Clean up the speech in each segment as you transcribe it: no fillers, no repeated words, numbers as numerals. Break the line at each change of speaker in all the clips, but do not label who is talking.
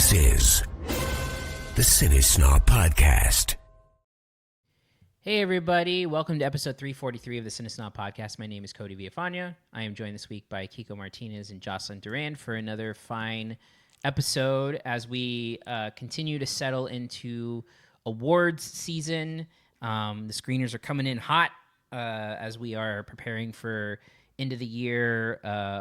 This is the CineSnob Podcast.
Hey everybody, welcome to episode 343 of the CineSnob Podcast. My name is Cody Villafana. I am joined this week by Kiko Martinez and Jocelyn Duran for another fine episode as we continue to settle into awards season. The screeners are coming in hot as we are preparing for end of the year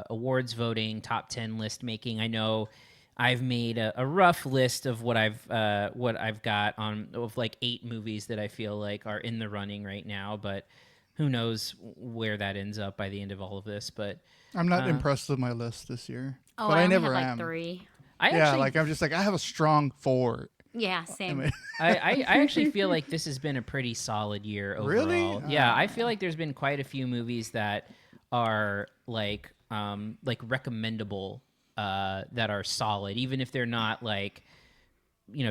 awards voting, top 10 list making. I know I've made a rough list of what I've got on of like 8 movies that I feel like are in the running right now, but who knows where that ends up by the end of all of this. But
I'm not impressed with my list this year.
Oh,
but
I
never
have like
am.
3.
I'm just like I have a strong 4.
Yeah, same.
I actually feel like this has been a pretty solid year overall.
Really?
Yeah, I feel like there's been quite a few movies that are like recommendable. That are solid, even if they're not like,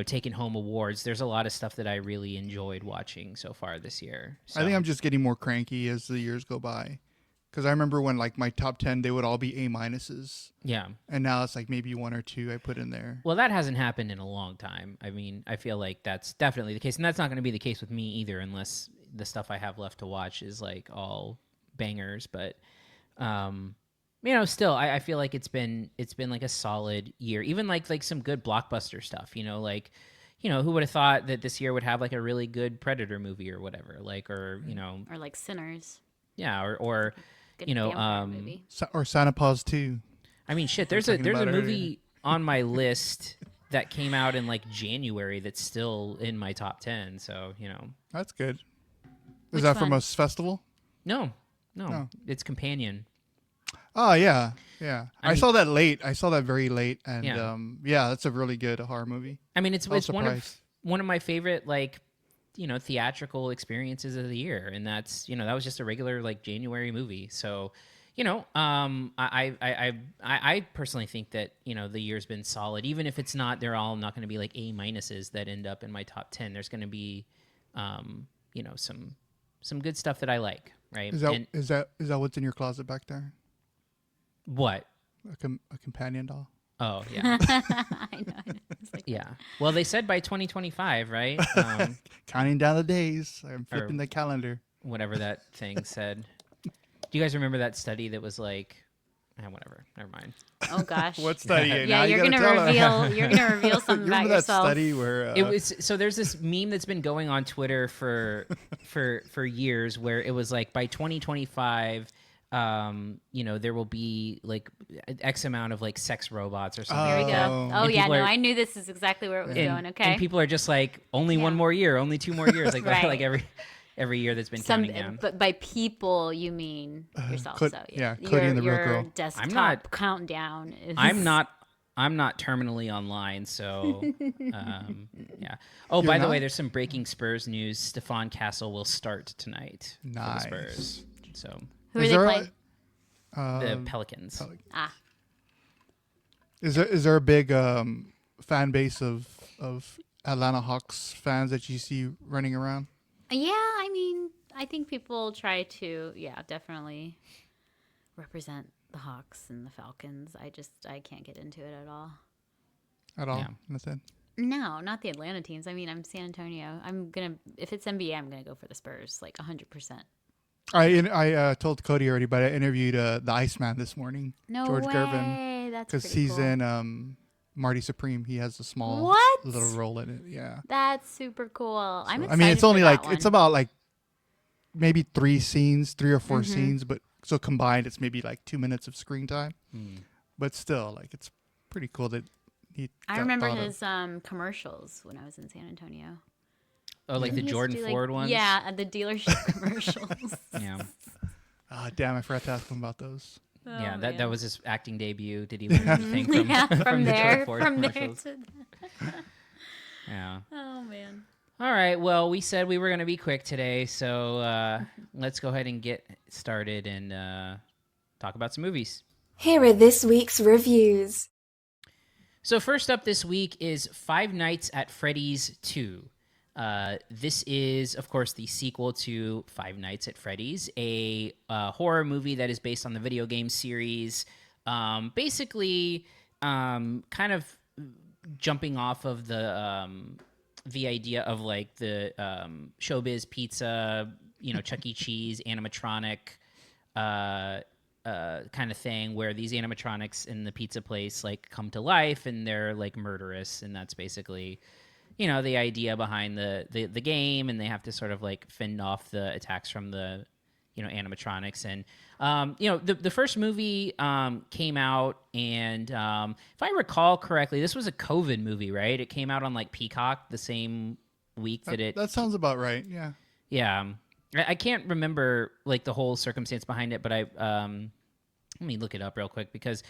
taking home awards. There's a lot of stuff that I really enjoyed watching so far this year. So.
I think I'm just getting more cranky as the years go by, because I remember when like my top 10 they would all be A-minuses.
Yeah,
and now it's like maybe 1 or 2 I put in there.
Well, that hasn't happened in a long time. I mean, I feel like that's definitely the case, and that's not going to be the case with me either, unless the stuff I have left to watch is like all bangers. But still, I feel like it's been like a solid year. Even like some good blockbuster stuff. Who would have thought that this year would have like a really good Predator movie or whatever, or
like Sinners.
Yeah, or
Good vampire movie.
Or Santa Paws 2.
I mean, shit. There's a movie on my list that came out in like January that's still in my top 10. So
That's good.
Which
Is that from
one?
a festival?
No,
Oh.
It's Companion.
Oh yeah. I saw that late. I saw that very late, and
Yeah.
that's a really good horror movie.
I mean, it's one
surprised.
of my favorite theatrical experiences of the year, and that's that was just a regular like January movie. So, I personally think that the year's been solid, even if it's not. They're all not going to be like A-minuses that end up in my top 10. There's going to be, some good stuff that I like. Right?
Is that what's in your closet back there?
What?
A companion doll.
Oh yeah.
I know.
Yeah. Well, they said by 2025, right?
Counting down the days. I'm flipping the calendar.
Whatever that thing said. Do you guys remember that study that was like, whatever, never mind.
Oh gosh.
What study?
Yeah, you're gonna reveal something about
that
yourself.
Study where
it was so there's this meme that's been going on Twitter for years where it was like by 2025. There will be like X amount of like sex robots or something.
Here we go. Oh yeah, no, I knew this is exactly where it was going. Okay.
And people are just like, only one more year, only 2 more years, like
Right.
like every year that's been counting down.
But by people, you mean yourself.
Cody and the real girl.
Your desktop countdown is.
I'm not terminally online, so yeah. Oh,
You're
by the
not?
way, there's some breaking Spurs news. Stefan Castle will start tonight for the
Nice.
Spurs. So
Who are they playing?
the Pelicans.
Is there a big fan base of Atlanta Hawks fans that you see running around?
Yeah, I mean, I think people try to, definitely represent the Hawks and the Falcons. I can't get into it at all.
At all?
Yeah.
Nothing.
No, not the Atlanta teams. I mean, I'm San Antonio. If it's NBA, I'm gonna go for the Spurs, like 100%.
I told Cody already, but I interviewed the Iceman this morning.
No
George
way.
Gervin,
That's
because
pretty
he's
cool.
in Marty Supreme. He has a small
What?
little role in it. Yeah.
That's super cool. I'm excited.
I mean, it's only
for
like
that one.
it's about like maybe 3 or 4
Mm-hmm.
scenes, but so combined it's maybe like 2 minutes of screen time.
Hmm.
But still, like it's pretty cool that he.
I remember his commercials when I was in San Antonio.
Oh, like the
He used to
Jordan
do,
Ford ones?
Yeah, the dealership commercials.
Yeah.
Oh, damn! I forgot to ask him about those.
Yeah,
Oh,
that
man.
was his acting debut. Did he learn anything from,
from
the
there,
Jordan Ford
from there
commercials?
to.
Yeah.
Oh man.
All right. Well, we said we were going to be quick today, so let's go ahead and get started and talk about some movies.
Here are this week's reviews.
So first up this week is Five Nights at Freddy's 2. This is, of course, the sequel to Five Nights at Freddy's, a horror movie that is based on the video game series. Basically, kind of jumping off of the idea of like the showbiz pizza, Chuck E. Cheese animatronic kind of thing, where these animatronics in the pizza place like come to life and they're like murderous, and that's basically the idea behind the game, and they have to sort of like fend off the attacks from the animatronics. And the first movie came out, and if I recall correctly, this was a COVID movie, right? It came out on like Peacock the same week
that sounds about right.
Yeah. I can't remember like the whole circumstance behind it, but let me look it up real quick because,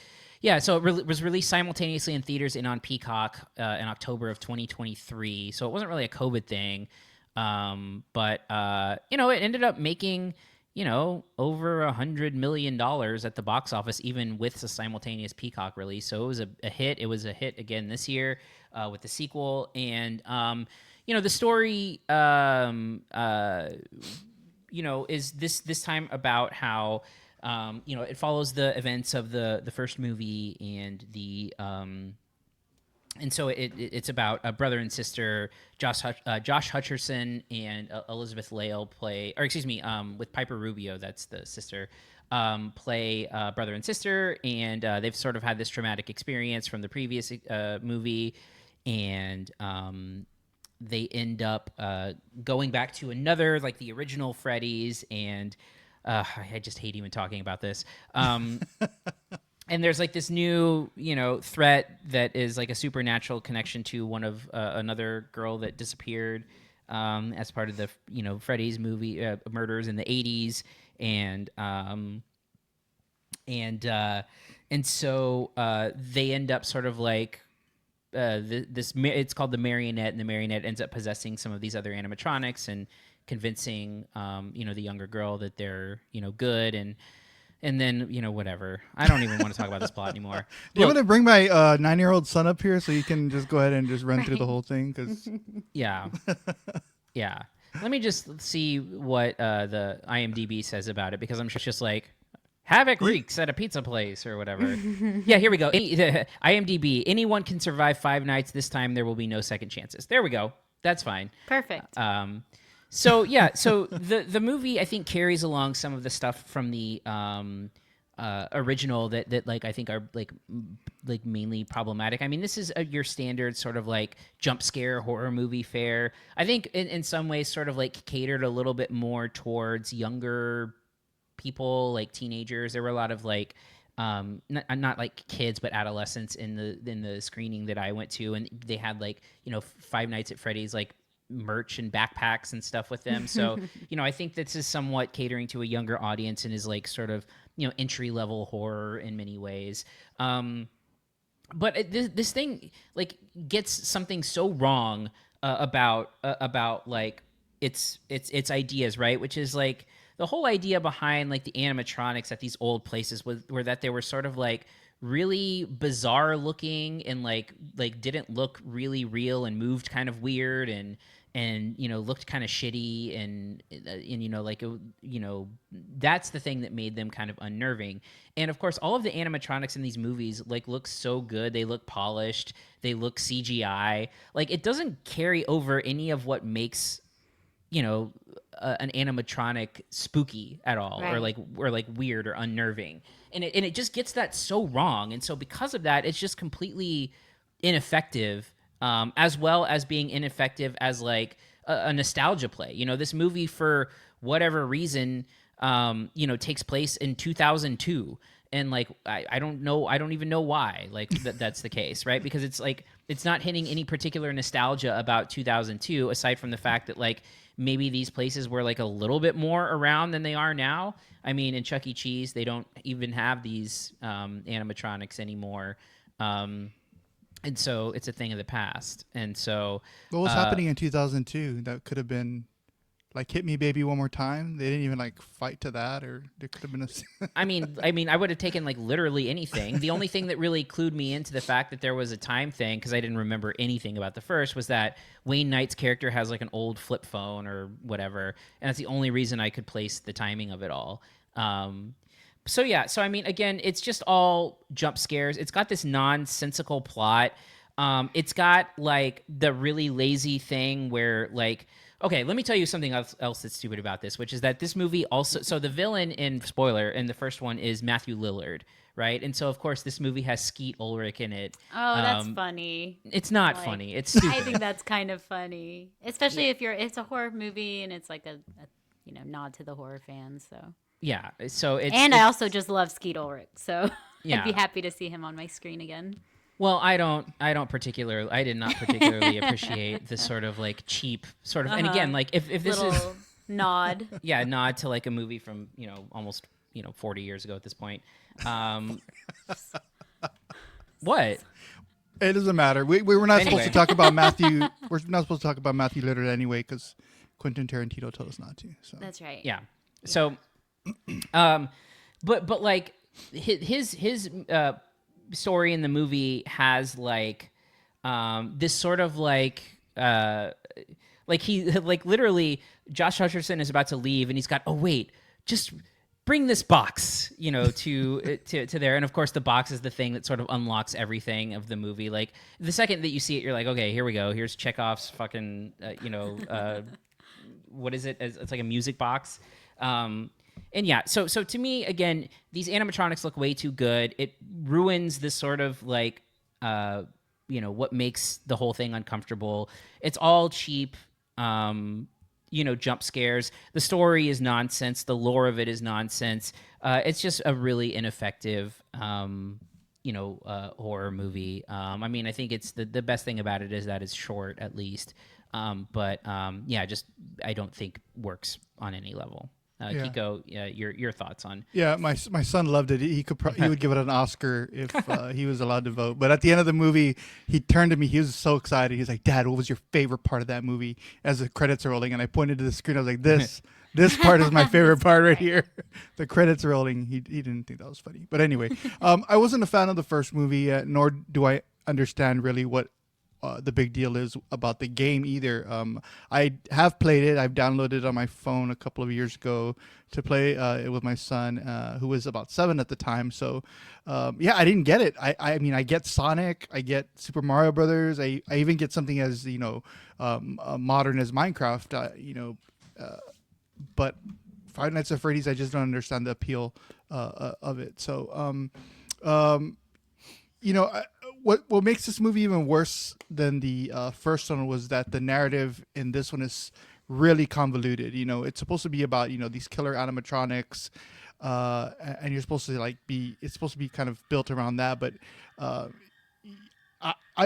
so it was released simultaneously in theaters and on Peacock in October of 2023. So it wasn't really a COVID thing, but it ended up making over $100 million at the box office, even with the simultaneous Peacock release. So it was a hit. It was a hit again this year with the sequel, and the story is this time about how it follows the events of the first movie, and so it's about a brother and sister. Josh Hutcherson and Elizabeth Lail with Piper Rubio, that's the sister, play brother and sister, and they've sort of had this traumatic experience from the previous movie, and they end up going back to another, like the original Freddy's, and I just hate even talking about this. And there's like this new, threat that is like a supernatural connection to one of another girl that disappeared as part of the, Freddy's movie murders in the 80s, and so they end up sort of like it's called the Marionette, and the Marionette ends up possessing some of these other animatronics and convincing the younger girl that they're good, and then whatever. I don't even want to talk about this plot anymore.
Do you want to bring my 9-year-old son up here so you can just go ahead and just run through the whole thing? Cause
yeah. Let me just see what the IMDb says about it, because I'm sure it's just like havoc wreaks at a pizza place or whatever. Yeah, here we go. IMDb: anyone can survive 5 nights. This time there will be no second chances. There we go. That's fine.
Perfect.
So the movie, I think, carries along some of the stuff from the original that like I think are like mainly problematic. I mean, this is your standard sort of like jump scare horror movie fare. I think in some ways sort of like catered a little bit more towards younger people, like teenagers. There were a lot of like not like kids, but adolescents in the screening that I went to, and they had like Five Nights at Freddy's like merch and backpacks and stuff with them. So I think this is somewhat catering to a younger audience and is like sort of entry level horror in many ways. But this thing like gets something so wrong about like its ideas, right? Which is like the whole idea behind like the animatronics at these old places were that they were sort of like really bizarre looking and like didn't look really real and moved kind of weird and looked kind of shitty and that's the thing that made them kind of unnerving. And of course all of the animatronics in these movies like look so good. They look polished, they look CGI. Like it doesn't carry over any of what makes an animatronic spooky at all, right. or like weird or unnerving, and it just gets that so wrong. And so because of that, it's just completely ineffective, as well as being ineffective as like a nostalgia play. This movie, for whatever reason, takes place in 2002, and like I don't even know why like that's the case, right? Because it's like it's not hitting any particular nostalgia about 2002, aside from the fact that like maybe these places were like a little bit more around than they are now. I mean, in Chuck E. Cheese, they don't even have these animatronics anymore. And so it's a thing of the past. And so
what was happening in 2002 that could have been like Hit Me Baby One More Time? They didn't even like fight to that, or there could have been a
I mean I would have taken like literally anything. The only thing that really clued me into the fact that there was a time thing, because I didn't remember anything about the first, was that Wayne Knight's character has like an old flip phone or whatever, and that's the only reason I could place the timing of it all. So I mean, again, it's just all jump scares. It's got this nonsensical plot. It's got like the really lazy thing where like, okay, let me tell you something else that's stupid about this, which is that this movie also, so the villain in the first one is Matthew Lillard, right? And so of course this movie has Skeet Ulrich in it.
Oh, that's funny.
It's not
Like,
funny. It's stupid.
I think that's kind of funny, especially if it's a horror movie and it's like a nod to the horror fans. So
Yeah. So
I also just love Skeet Ulrich, so
Yeah.
I'd be happy to see him on my screen again.
Well, I did not particularly appreciate this sort of like cheap sort of, and again, like if this
Little
is
nod.
nod to like a movie from almost 40 years ago at this point. What?
It doesn't matter. We're not supposed
Anyway.
to talk about Matthew. We're not supposed to talk about Matthew Lillard anyway because Quentin Tarantino told us not to. So
That's right.
Yeah. So, but like his story in the movie has like this sort of like he like literally Josh Hutcherson is about to leave and he's got, oh wait, just bring this box, to there. And of course the box is the thing that sort of unlocks everything of the movie. Like the second that you see it, you're like, okay, here we go. Here's Chekhov's fucking, what is it? It's like a music box. And yeah, so to me, again, these animatronics look way too good. It ruins this sort of like, what makes the whole thing uncomfortable. It's all cheap, jump scares. The story is nonsense. The lore of it is nonsense. It's just a really ineffective, horror movie. I mean, I think it's the best thing about it is that it's short at least. But just I don't think works on any level. Kiko, your thoughts on?
Yeah, my son loved it. He would give it an Oscar if he was allowed to vote. But at the end of the movie, he turned to me. He was so excited. He's like, "Dad, what was your favorite part of that movie?" As the credits are rolling, and I pointed to the screen. I was like, "This part is my favorite part right here." The credits rolling. He didn't think that was funny. But anyway, I wasn't a fan of the first movie, nor do I understand really what the big deal is about the game either. I have played it. I've downloaded it on my phone a couple of years ago to play it with my son, who was about 7 at the time. So, I didn't get it. I mean, I get Sonic, I get Super Mario Brothers. I even get something as modern as Minecraft. But Five Nights at Freddy's, I just don't understand the appeal of it. So, what makes this movie even worse than the first one was that the narrative in this one is really convoluted. It's supposed to be about these killer animatronics, and you're supposed to it's supposed to be kind of built around that, but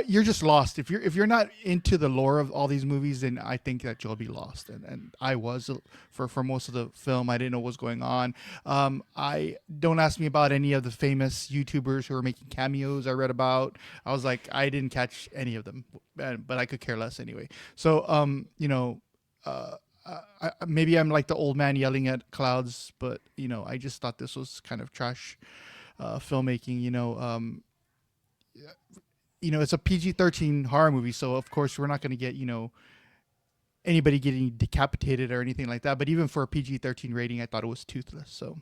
you're just lost if you're not into the lore of all these movies. Then I think that you'll be lost, and I was for most of the film. I didn't know what was going on. I don't ask me about any of the famous YouTubers who are making cameos I read about. I was like, I didn't catch any of them, but I could care less anyway. So maybe I'm like the old man yelling at clouds, but I just thought this was kind of trash filmmaking. It's a PG-13 horror movie, so of course we're not going to get, anybody getting decapitated or anything like that. But even for a PG-13 rating, I thought it was toothless. So,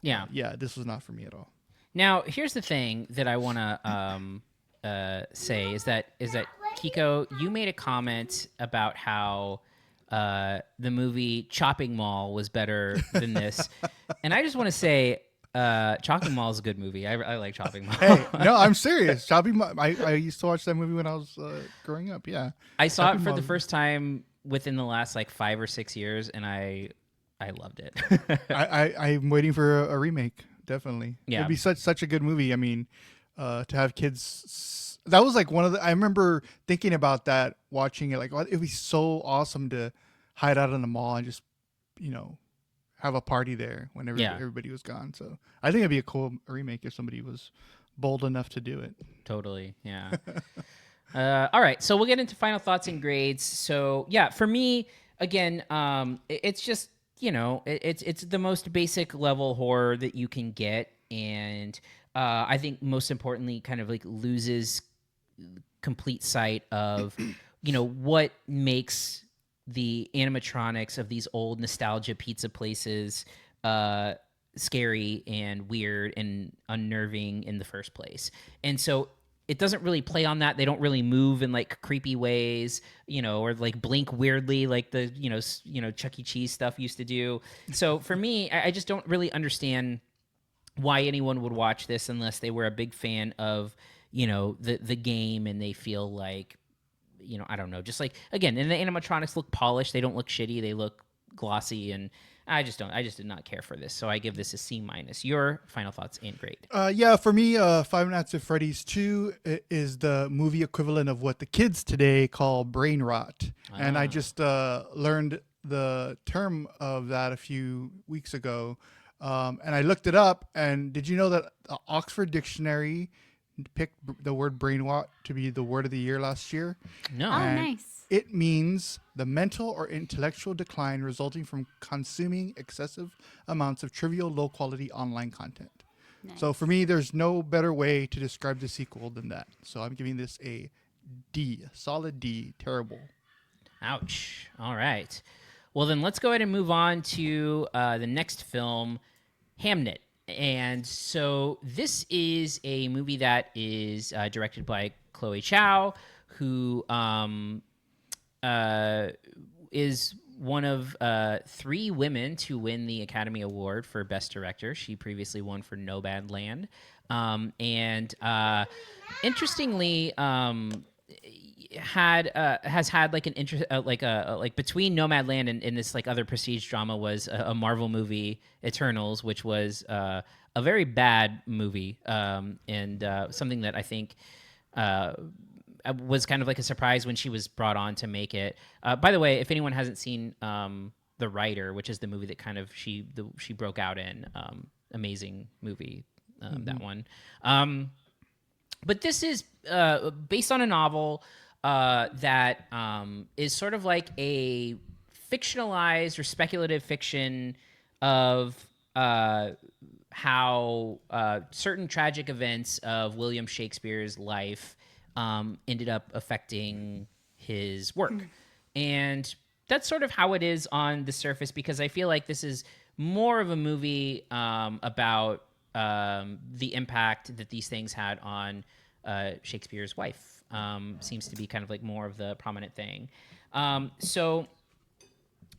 yeah, this was not for me at all.
Now, here's the thing that I want to say is that Kiko, you made a comment about how the movie Chopping Mall was better than this, and I just want to say, Chopping Mall is a good movie. I like Chopping Mall.
Hey, no, I'm serious. Chopping Mall. I used to watch that movie when I was growing up. Yeah,
I saw
Chopping
it for
Mall.
the first time within the last 5 or 6 years, and I loved it.
I'm waiting for a remake. Definitely.
Yeah.
It'd be such a good movie. I mean, to have kids. That was one of the. I remember thinking about that, watching it. It'd be so awesome to hide out in the mall and just, have a party there whenever everybody was gone. So I think it'd be a cool remake if somebody was bold enough to do it.
Totally, yeah. All right, so we'll get into final thoughts and grades. So yeah, for me, again, it's just it's the most basic level horror that you can get, and I think most importantly, kind of loses complete sight of what makes the animatronics of these old nostalgia pizza places scary and weird and unnerving in the first place. And so it doesn't really play on that. They don't really move in like creepy ways, or like blink weirdly like the Chuck E. Cheese stuff used to do. So for me, I just don't really understand why anyone would watch this unless they were a big fan of the game, and they feel like I don't know, just like, again, and the animatronics look polished. They don't look shitty. They look glossy, and I just did not care for this. So I give this a C-. Your final thoughts and grade?
Yeah, for me, Five Nights at Freddy's 2 is the movie equivalent of what the kids today call brain rot. And I just learned the term of that a few weeks ago. And I looked it up, and did you know that the Oxford Dictionary picked the word brain rot to be the word of the year last year?
No.
Oh,
And
nice.
it means the mental or intellectual decline resulting from consuming excessive amounts of trivial, low-quality online content.
Nice.
So for me, there's no better way to describe the sequel than that. So I'm giving this a D, solid D, terrible.
Ouch. All right. Well, then let's go ahead and move on to the next film, Hamnet. And so this is a movie that is directed by Chloe Chow, who is one of 3 women to win the Academy Award for Best Director. She previously won for Nomadland. And interestingly, has had like an interest, like between Nomadland and this like other prestige drama was a Marvel movie, Eternals, which was a very bad movie, and something that I think was kind of like a surprise when she was brought on to make it. By the way, if anyone hasn't seen The Writer, which is the movie that kind of she broke out in, amazing movie, that one. But this is based on a novel that is sort of like a fictionalized or speculative fiction of how certain tragic events of William Shakespeare's life ended up affecting his work. And that's sort of how it is on the surface, because I feel like this is more of a movie about the impact that these things had on Shakespeare's wife. Seems to be kind of like more of the prominent thing. So,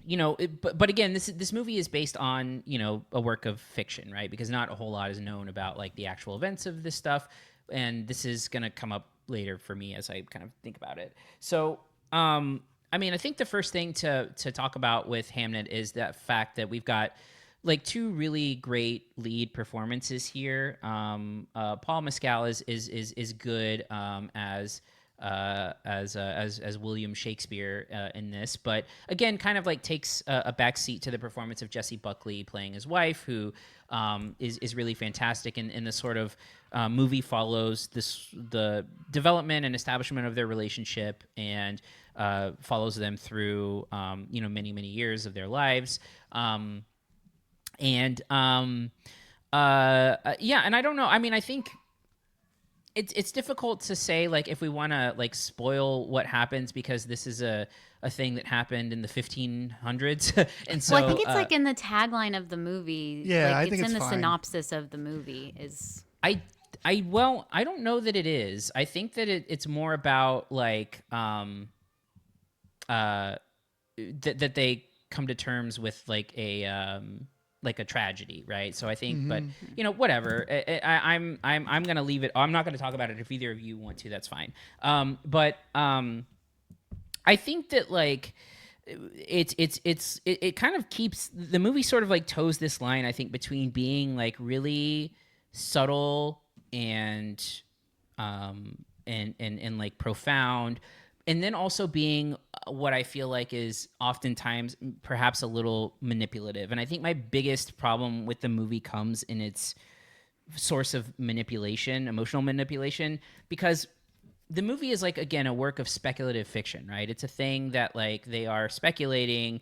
but again, this movie is based on, a work of fiction, right? Because not a whole lot is known about like the actual events of this stuff. And this is going to come up later for me as I kind of think about it. So, I mean, I think the first thing to talk about with Hamnet is that fact that we've got like 2 really great lead performances here. Paul Mescal is good as William Shakespeare in this, but again, kind of like takes a backseat to the performance of Jessie Buckley playing his wife, who is really fantastic. And the sort of movie follows the development and establishment of their relationship, and follows them through many years of their lives. And I don't know. I mean, I think it's difficult to say like if we want to like spoil what happens, because this is a thing that happened in the 1500s. And so
Well, I think it's like in the tagline of the movie.
Yeah,
like,
I think
it's in
it's
the
fine.
synopsis of the movie. Is
I don't know that it is. I think that it's more about like that they come to terms with like a tragedy, right? So I think, but whatever. I'm gonna leave it. I'm not gonna talk about it. If either of you want to, that's fine. But I think that like it kind of keeps the movie sort of like toes this line, I think, between being like really subtle and like profound, and then also being what I feel like is oftentimes perhaps a little manipulative. And I think my biggest problem with the movie comes in its source of manipulation, emotional manipulation, because the movie is like, again, a work of speculative fiction, right? It's a thing that like they are speculating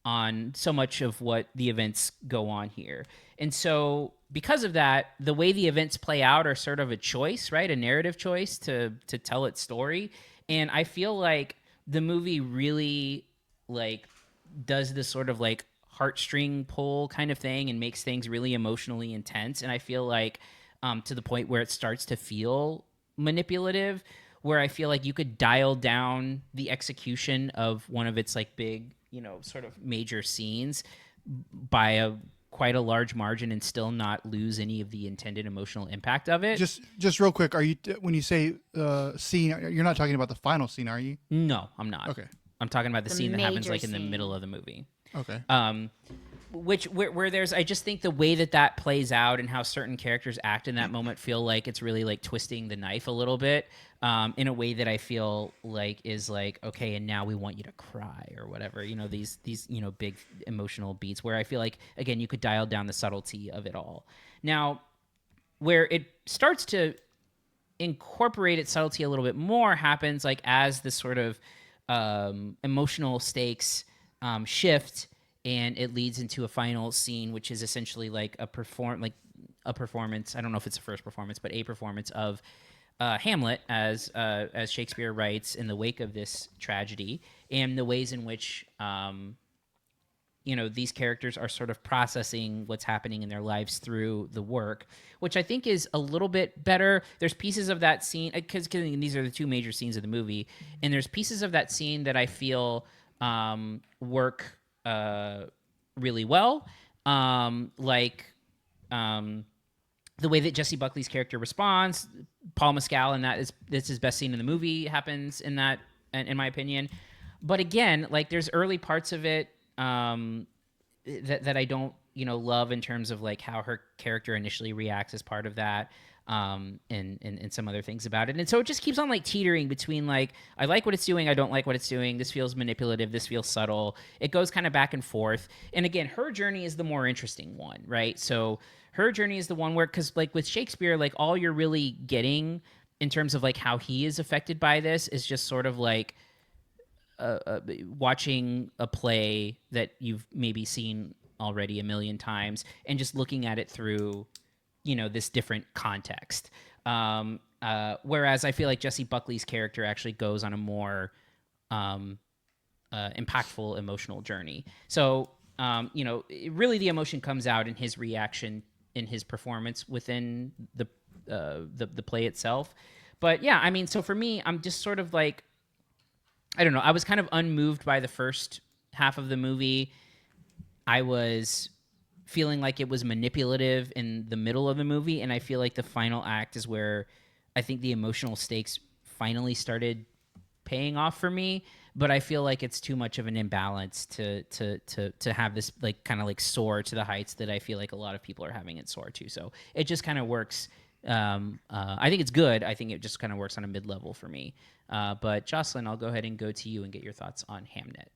on so much of what the events go on here. And so because of that, the way the events play out are sort of a choice, right? A narrative choice to tell its story. And I feel like the movie really like does this sort of like heartstring pull kind of thing and makes things really emotionally intense. And I feel like to the point where it starts to feel manipulative, where I feel like you could dial down the execution of one of its like big, sort of major scenes by quite a large margin and still not lose any of the intended emotional impact of it.
Just real quick, when you say scene, you're not talking about the final scene, are you?
No, I'm not.
Okay.
I'm talking about the scene that happens like in the
scene.
middle of the movie.
Okay.
Where there's, I just think the way that plays out and how certain characters act in that moment feel like it's really like twisting the knife a little bit, in a way that I feel like is like, okay, and now we want you to cry or whatever, these big emotional beats where I feel like, again, you could dial down the subtlety of it all. Now, where it starts to incorporate its subtlety a little bit more happens like as the sort of emotional stakes shift, and it leads into a final scene, which is essentially like a performance. I don't know if it's the first performance, but a performance of Hamlet, as Shakespeare writes in the wake of this tragedy, and the ways in which these characters are sort of processing what's happening in their lives through the work, which I think is a little bit better. There's pieces of that scene, because these are the two major scenes of the movie, and there's pieces of that scene that I feel work really well, the way that Jesse Buckley's character responds. Paul Mescal, and that's his best scene in the movie, happens in that, in my opinion. But again, like there's early parts of it that I don't love in terms of like how her character initially reacts as part of that, and some other things about it. And so it just keeps on like teetering between like, I like what it's doing, I don't like what it's doing, this feels manipulative, this feels subtle. It goes kind of back and forth. And again, her journey is the more interesting one, right? So her journey is the one where, because like with Shakespeare, like all you're really getting in terms of like how he is affected by this is just sort of like watching a play that you've maybe seen already a million times and just looking at it through this different context, whereas I feel like Jesse Buckley's character actually goes on a more impactful emotional journey. So really the emotion comes out in his reaction, in his performance within the play itself. But yeah, I mean, so for me, I'm just sort of like, I don't know, I was kind of unmoved by the first half of the movie. I was feeling like it was manipulative in the middle of the movie, and I feel like the final act is where I think the emotional stakes finally started paying off for me. But I feel like it's too much of an imbalance to have this like kind of like soar to the heights that I feel like a lot of people are having it soar to. So it just kind of works. I think it's good. I think it just kind of works on a mid-level for me. But Jocelyn, I'll go ahead and go to you and get your thoughts on Hamnet.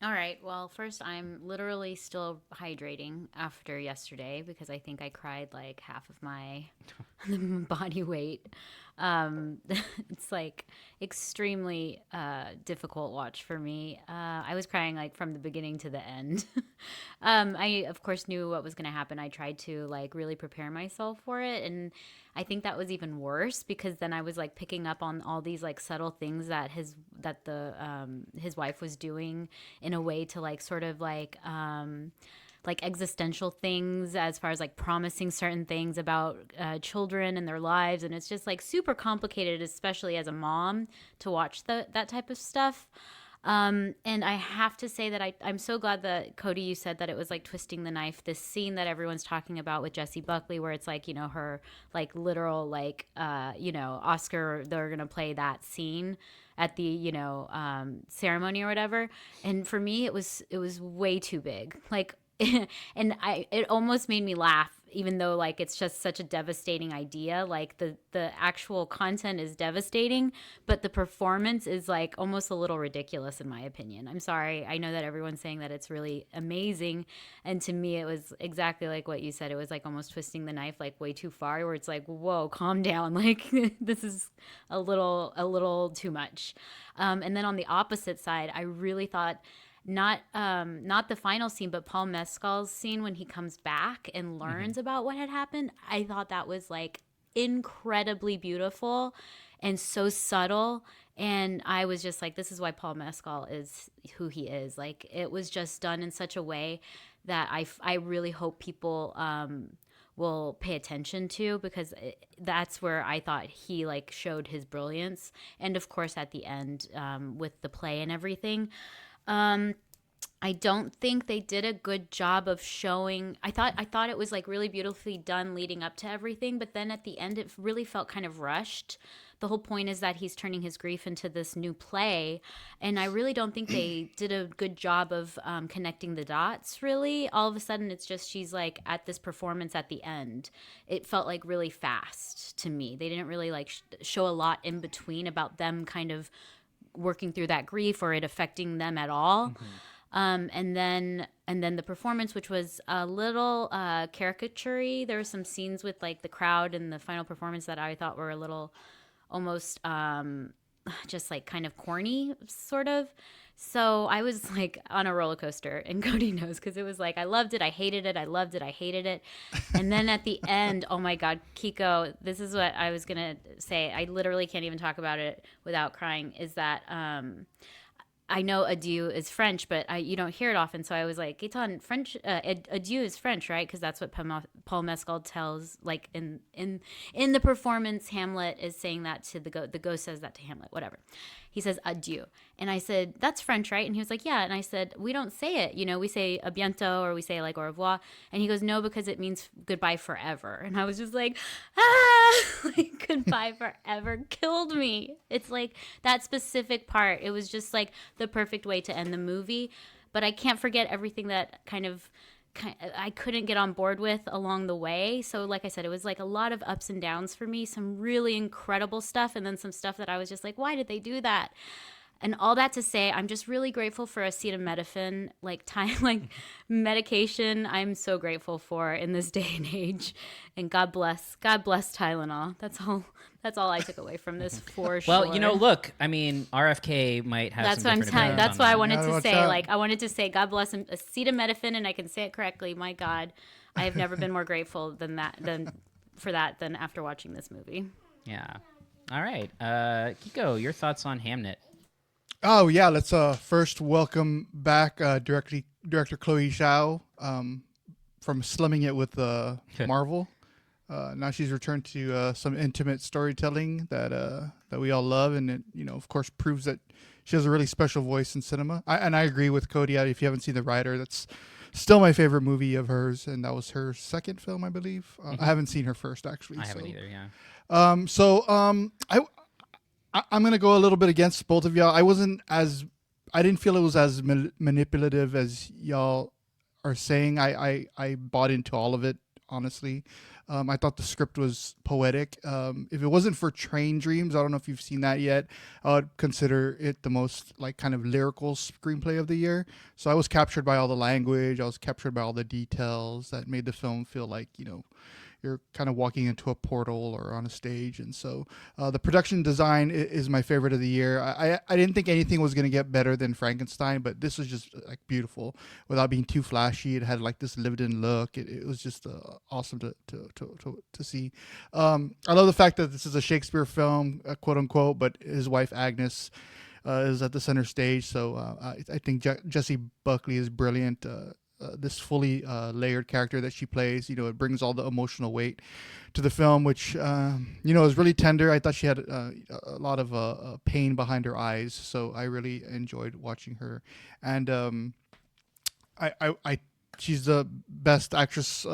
All right. Well, first, I'm literally still hydrating after yesterday because I think I cried like half of my body weight. It's like extremely difficult watch for me. I was crying like from the beginning to the end. I of course knew what was going to happen. I tried to like really prepare myself for it, and I think that was even worse because then I was like picking up on all these like subtle things that his wife was doing in a way to like sort of like existential things as far as like promising certain things about children and their lives. And it's just like super complicated, especially as a mom, to watch that type of stuff. And I have to say that I'm so glad that, Cody, you said that it was like twisting the knife. This scene that everyone's talking about with Jessie Buckley, where it's like, her like literal like, Oscar, they're going to play that scene at the, ceremony or whatever. And for me, it was way too big. Like, and it almost made me laugh, even though like it's just such a devastating idea. Like the actual content is devastating, but the performance is like almost a little ridiculous in my opinion. I'm sorry. I know that everyone's saying that it's really amazing, and to me it was exactly like what you said. It was like almost twisting the knife like way too far, where it's like, whoa, calm down. Like this is a little too much. And then on the opposite side, I really thought, not the final scene, but Paul Mescal's scene when he comes back and learns about what had happened. I thought that was like incredibly beautiful and so subtle. And I was just like, this is why Paul Mescal is who he is. Like, it was just done in such a way that I really hope people will pay attention to, because that's where I thought he like showed his brilliance. And of course at the end, with the play and everything. I don't think they did a good job of showing. I thought it was like really beautifully done leading up to everything, but then at the end it really felt kind of rushed. The whole point is that he's turning his grief into this new play, and I really don't think they did a good job of connecting the dots, really. All of a sudden it's just she's like at this performance at the end. It felt like really fast to me. They didn't really like show a lot in between about them kind of working through that grief or it affecting them at all. And then the performance, which was a little caricature-y. There were some scenes with like the crowd in the final performance that I thought were a little almost just like kind of corny, sort of. So I was like on a roller coaster, and Cody knows, because it was like I loved it, I hated it, I loved it, I hated it. And then at the end, oh my God, Kiko, this is what I was going to say. I literally can't even talk about it without crying, is that I know adieu is French, but you don't hear it often. So I was like, Gaetan, French, adieu is French, right? Because that's what Paul Mescal tells, like in the performance, Hamlet is saying that to the ghost. The ghost says that to Hamlet, whatever. He says adieu. And I said, that's French, right? And he was like, yeah. And I said, we don't say it. You know, we say a bientôt, or we say like au revoir. And he goes, no, because it means goodbye forever. And I was just like, like goodbye forever killed me. It's like that specific part. It was just like the perfect way to end the movie. But I can't forget everything that kind of I couldn't get on board with along the way. So like I said, it was like a lot of ups and downs for me, some really incredible stuff, and then some stuff that I was just like, why did they do that? And all that to say, I'm just really grateful for acetaminophen, like medication. I'm so grateful for in this day and age. And God bless Tylenol. That's all I took away from this, for sure.
Well, you know, look, I mean, RFK might have
that's
some
what I'm
different
telling.
opinions
That's
on
what I
that.
wanted
Yeah,
to
watch
say.
out.
Like I wanted to say, God bless him, acetaminophen, and I can say it correctly. My God, I have never been more grateful than after watching this movie.
Yeah. All right. Kiko, your thoughts on Hamnet?
Oh yeah, let's first welcome back director Chloe Zhao from slumming it with Marvel. Now she's returned to some intimate storytelling that we all love, and it, you know, of course, proves that she has a really special voice in cinema. I agree with Cody. If you haven't seen The Rider, that's still my favorite movie of hers, and that was her second film, I believe. I haven't seen her first, actually.
I haven't either. Yeah.
I'm gonna go a little bit against both of y'all. I didn't feel it was as manipulative as y'all are saying. I bought into all of it, honestly. I thought the script was poetic. If it wasn't for Train Dreams, I don't know if you've seen that yet, I would consider it the most like kind of lyrical screenplay of the year. So I was captured by all the language. I was captured by all the details that made the film feel like, you know, you're kind of walking into a portal or on a stage. And so the production design is my favorite of the year. I didn't think anything was going to get better than Frankenstein, but this was just like beautiful without being too flashy. It had like this lived in look. It was just awesome to see. I love the fact that this is a Shakespeare film, quote unquote, but his wife Agnes is at the center stage. So I think Jessie Buckley is brilliant. This fully layered character that she plays, you know, it brings all the emotional weight to the film, which, you know, is really tender. I thought she had a lot of pain behind her eyes, so I really enjoyed watching her. And she's the best actress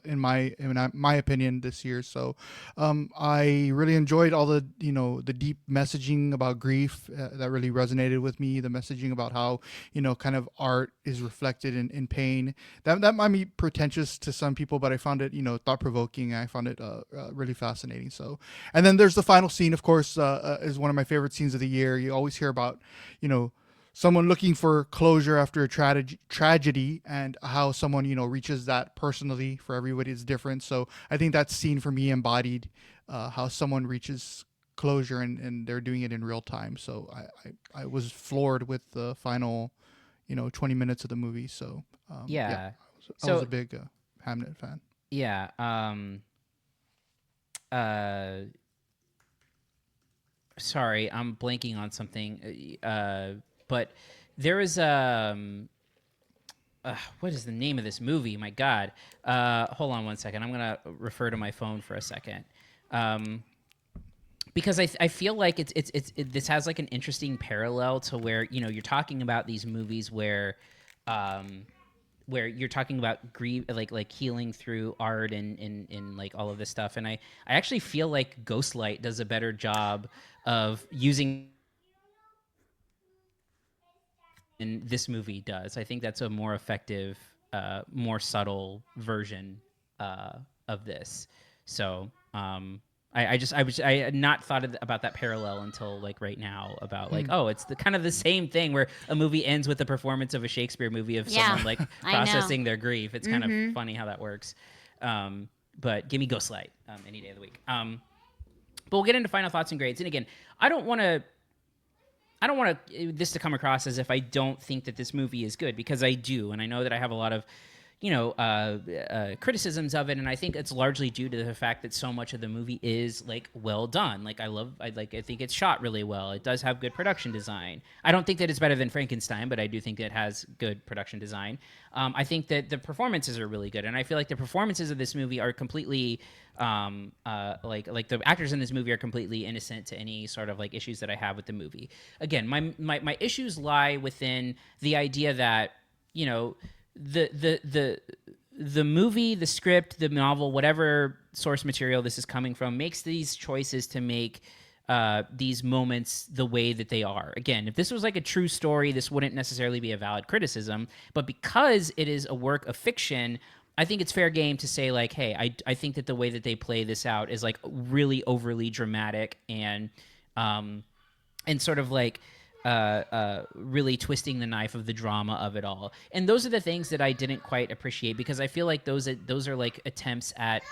in my opinion this year. So I really enjoyed all the, you know, the deep messaging about grief that really resonated with me. The messaging about how, you know, kind of art is reflected in pain. That might be pretentious to some people, but I found it, you know, thought provoking. I found it really fascinating. So, and then there's the final scene, of course, is one of my favorite scenes of the year. You always hear about, you know, someone looking for closure after a tragedy, and how someone, you know, reaches that personally. For everybody is different. So I think that scene for me embodied how someone reaches closure, and they're doing it in real time. So I was floored with the final, you know, 20 minutes of the movie. So I was a big Hamnet fan.
Yeah. Sorry, I'm blanking on something. But there is what is the name of this movie? My God. Hold on one second. I'm going to refer to my phone for a second. Because I feel like this has like an interesting parallel to where, you know, you're talking about these movies where you're talking about grief, like healing through art and like all of this stuff. And I actually feel like Ghostlight does a better job of using, and this movie does. I think that's a more effective, more subtle version of this. So I had not thought about that parallel until like right now about like, oh, it's the kind of the same thing where a movie ends with the performance of a Shakespeare movie of someone like processing their grief. It's kind of funny how that works. But give me Ghostlight any day of the week. But we'll get into final thoughts and grades. And again, I don't want this to come across as if I don't think that this movie is good, because I do, and I know that I have a lot of, you know, criticisms of it, and I think it's largely due to the fact that so much of the movie is like well done. Like I think it's shot really well. It does have good production design. I don't think that it's better than Frankenstein, but I do think it has good production design. I think that the performances are really good, and I feel like the performances of this movie are completely like the actors in this movie are completely innocent to any sort of like issues that I have with the movie. Again, my issues lie within the idea that, you know, the movie, the script, the novel, whatever source material this is coming from, makes these choices to make these moments the way that they are. Again, if this was like a true story, this wouldn't necessarily be a valid criticism, but because it is a work of fiction, I think it's fair game to say like, hey, I think that the way that they play this out is like really overly dramatic and sort of like really twisting the knife of the drama of it all. And those are the things that I didn't quite appreciate, because I feel like those are like attempts at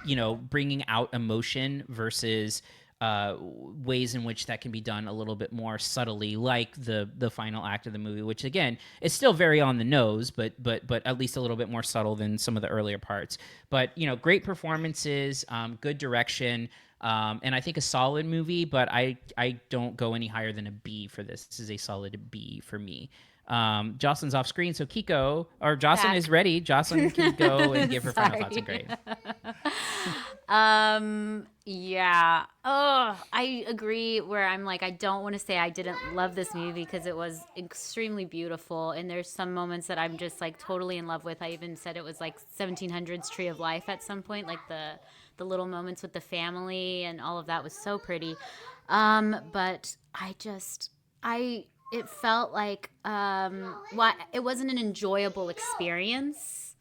you know, bringing out emotion versus ways in which that can be done a little bit more subtly, like the final act of the movie, which again is still very on the nose, but at least a little bit more subtle than some of the earlier parts. But you know, great performances, good direction, and I think a solid movie. But I don't go any higher than a B for this. This is a solid B for me. Jocelyn's off screen, so Kiko or Jocelyn is ready. Jocelyn can go and give her final thoughts and grade.
Yeah. Oh, I agree where I'm like, I don't want to say I didn't love this movie because it was extremely beautiful. And there's some moments that I'm just like totally in love with. I even said it was like 1700s Tree of Life at some point, like the little moments with the family and all of that was so pretty. But it felt like, it wasn't an enjoyable experience.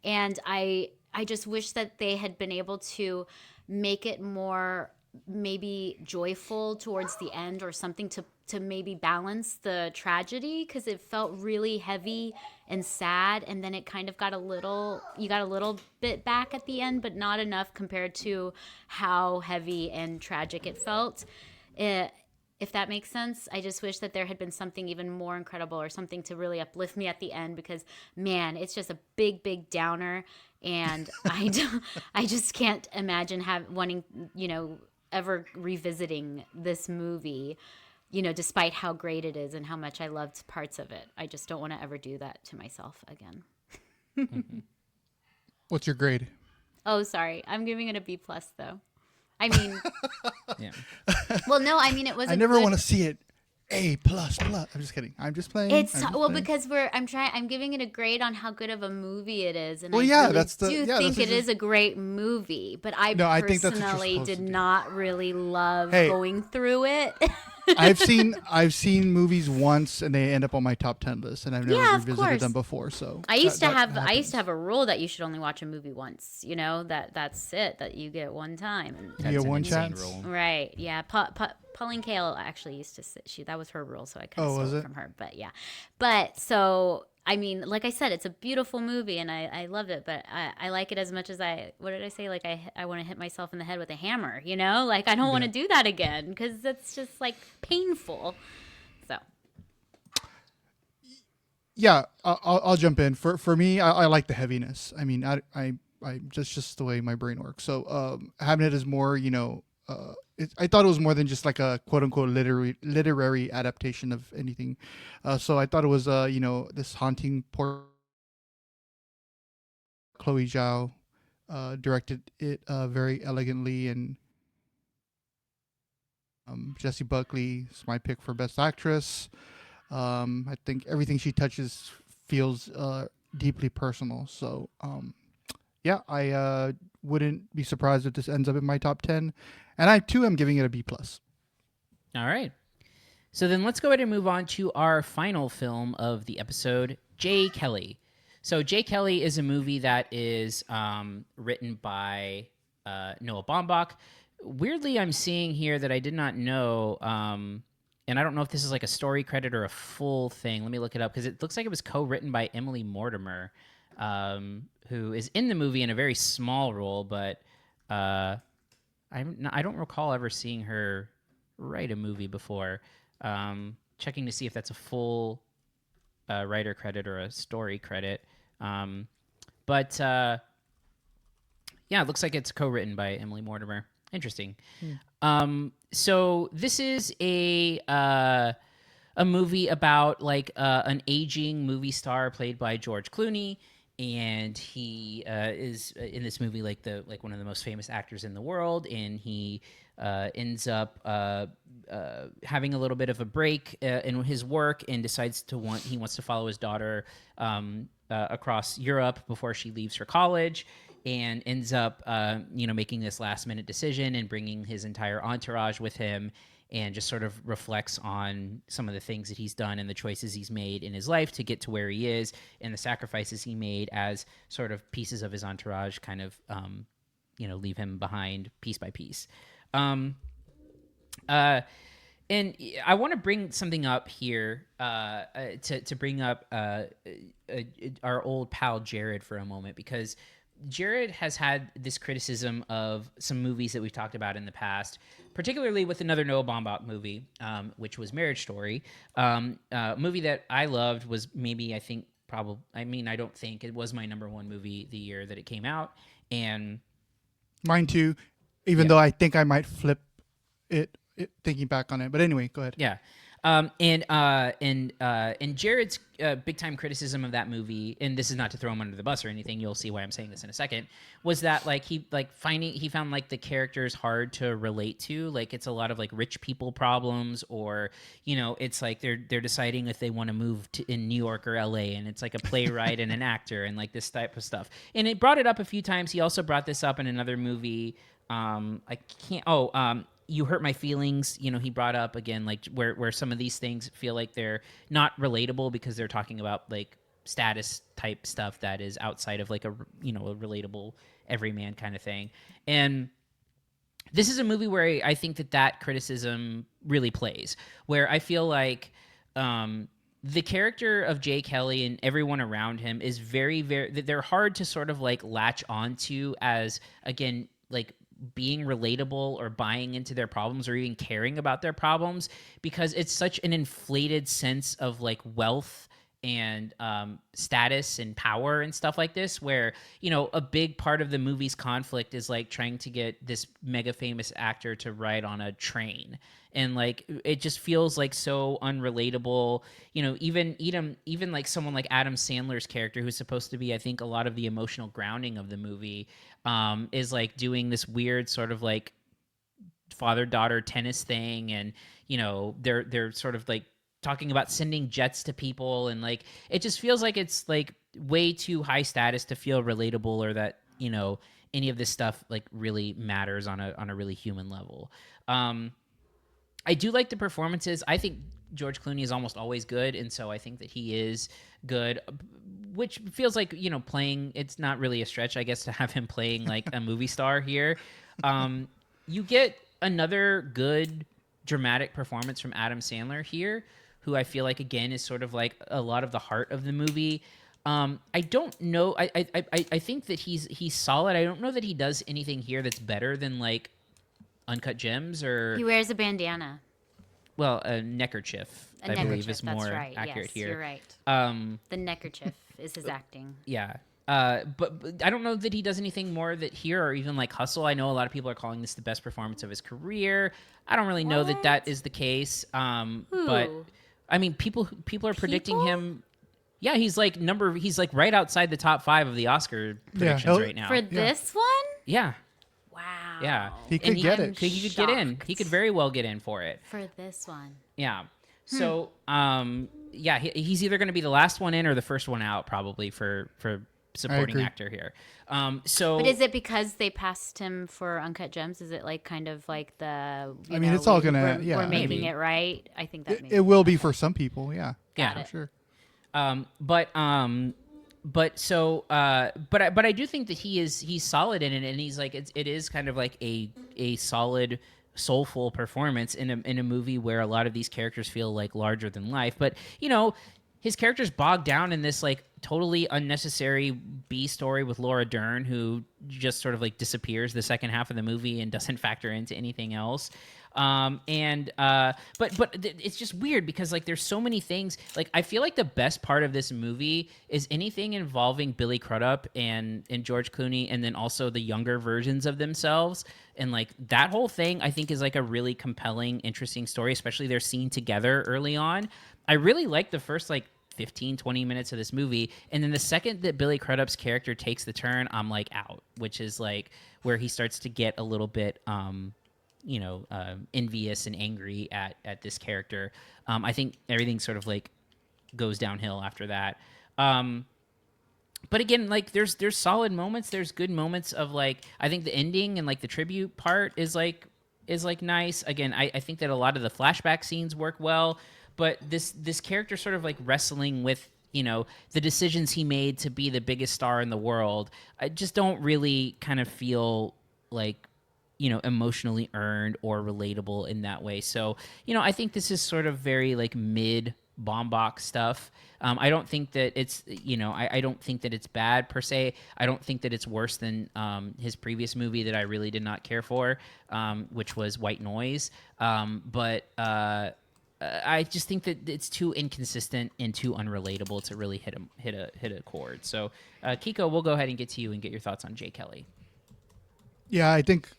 And I just wish that they had been able to make it more maybe joyful towards the end or something to maybe balance the tragedy, because it felt really heavy and sad, and then it kind of got a little bit back at the end, but not enough compared to how heavy and tragic it felt. If that makes sense. I just wish that there had been something even more incredible or something to really uplift me at the end, because man, it's just a big downer, and I just can't imagine wanting, you know, ever revisiting this movie, you know, despite how great it is and how much I loved parts of it. I just don't want to ever do that to myself again.
Mm-hmm.
What's your grade?
Oh, sorry. I'm giving it a B+ though. I mean,
Yeah.
Well, no, I mean, it was.
I never want to see it A++. I'm just kidding. I'm just playing.
Because I'm giving it a grade on how good of a movie it is, and think it is a great movie. But I personally did not really love going through it.
I've seen movies once, and they end up on my top 10 list, and I've never revisited them before. So
I used to have a rule that you should only watch a movie once. You know, that's it. That you get one time.
You get one chance.
Right? Yeah. Pauline Kael actually used to sit. That was her rule, so I kind of stole it from her. But yeah, so I mean, like I said, it's a beautiful movie, and I love it. But I like it as much as what did I say? Like I want to hit myself in the head with a hammer. You know, like I don't want to do that again, because that's just like painful. So.
Yeah, I'll jump in. For me, I like the heaviness. I mean, I just the way my brain works. So Hamnet is more, you know, I thought it was more than just like a quote unquote literary adaptation of anything. So I thought it was this haunting poor Chloe Zhao directed it very elegantly, and Jessie Buckley is my pick for Best Actress. I think everything she touches feels deeply personal. So yeah, I wouldn't be surprised if this ends up in my top 10, and I too am giving it a B+.
All right. So then let's go ahead and move on to our final film of the episode, Jay Kelly. So Jay Kelly is a movie that is written by Noah Baumbach. Weirdly, I'm seeing here that I did not know, and I don't know if this is like a story credit or a full thing. Let me look it up, because it looks like it was co-written by Emily Mortimer, who is in the movie in a very small role, but I don't recall ever seeing her write a movie before. Checking to see if that's a full writer credit or a story credit. But yeah, it looks like it's co-written by Emily Mortimer. Interesting. So this is a movie about like an aging movie star played by George Clooney, and he is in this movie like one of the most famous actors in the world, and he ends up having a little bit of a break in his work, and decides he wants to follow his daughter across Europe before she leaves for college, and ends up making this last minute decision and bringing his entire entourage with him, and just sort of reflects on some of the things that he's done and the choices he's made in his life to get to where he is, and the sacrifices he made as sort of pieces of his entourage kind of leave him behind piece by piece. And I want to bring something up here to bring up our old pal Jared for a moment, because Jared has had this criticism of some movies that we've talked about in the past, particularly with another Noah Baumbach movie, which was Marriage Story. A movie that I loved was I don't think it was my number one movie the year that it came out. And
mine too, even though I think I might flip it thinking back on it. But anyway, go ahead.
Yeah. And Jared's big time criticism of that movie, and this is not to throw him under the bus or anything, you'll see why I'm saying this in a second, was that he found like the characters hard to relate to. Like it's a lot of like rich people problems, or it's like they're deciding if they want to move to in New York or LA, and it's like a playwright and an actor and like this type of stuff. And it brought it up a few times. He also brought this up in another movie. You Hurt My Feelings, he brought up again, like where some of these things feel like they're not relatable because they're talking about like status type stuff that is outside of like a relatable everyman kind of thing. And this is a movie where I think that criticism really plays, where I feel like the character of Jay Kelly and everyone around him is very, very, they're hard to sort of like latch onto as, again, like being relatable or buying into their problems or even caring about their problems, because it's such an inflated sense of like wealth and status and power and stuff like this, where a big part of the movie's conflict is like trying to get this mega famous actor to ride on a train, and like it just feels like so unrelatable. Even like someone like Adam Sandler's character, who's supposed to be, I think, a lot of the emotional grounding of the movie, is like doing this weird sort of like father-daughter tennis thing, and they're sort of like talking about sending jets to people, and like it just feels like it's like way too high status to feel relatable, or that any of this stuff like really matters on a really human level. I do like the performances. I think George Clooney is almost always good, and so I think that he is good, which feels like playing. It's not really a stretch, I guess, to have him playing like a movie star here. You get another good dramatic performance from Adam Sandler here, who I feel like again is sort of like a lot of the heart of the movie. I don't know. I think that he's solid. I don't know that he does anything here that's better than like Uncut Gems, or
he wears a bandana.
Well, a neckerchief, I believe, is more
right.
accurate
Yes,
here.
You're right. The neckerchief is his acting.
Yeah. but I don't know that he does anything more that here or even like Hustle. I know a lot of people are calling this the best performance of his career. I don't really know that is the case. But I mean, people are predicting him. Yeah, he's like right outside the top 5 of the Oscar predictions right now.
For this one?
Yeah.
Wow.
Yeah.
He could get it.
He could get in. He could very well get in for it.
For this one.
Yeah. So, he's either going to be the last one in or the first one out, probably for supporting actor here.
But is it because they passed him for Uncut Gems? Is it like kind of like the?
It's all gonna.
We're making
maybe.
it right. I think that
it will be for some people. Yeah.
Yeah.
For sure.
But I do think that he's solid in it, and he's like it is kind of like a solid, soulful performance in a movie where a lot of these characters feel like larger than life. But his character's bogged down in this like totally unnecessary B story with Laura Dern, who just sort of like disappears the second half of the movie and doesn't factor into anything else. But it's just weird because like there's so many things. Like I feel like the best part of this movie is anything involving Billy Crudup and George Clooney, and then also the younger versions of themselves. And like that whole thing, I think is like a really compelling, interesting story, especially their scene together early on. I really like the first like 15, 20 minutes of this movie. And then the second that Billy Crudup's character takes the turn, I'm like out, which is like where he starts to get a little bit, envious and angry at this character. I think everything sort of like goes downhill after that. But again, like there's solid moments. There's good moments of like, I think the ending and like the tribute part is like nice. Again, I think that a lot of the flashback scenes work well, but this character sort of like wrestling with, the decisions he made to be the biggest star in the world, I just don't really kind of feel like, emotionally earned or relatable in that way. So, I think this is sort of very like mid Baumbach stuff. I don't think that it's, I don't think that it's bad per se. I don't think that it's worse than his previous movie that I really did not care for, which was White Noise. But I just think that it's too inconsistent and too unrelatable to really hit a chord. So, Kiko, we'll go ahead and get to you and get your thoughts on Jay Kelly.
Yeah, I think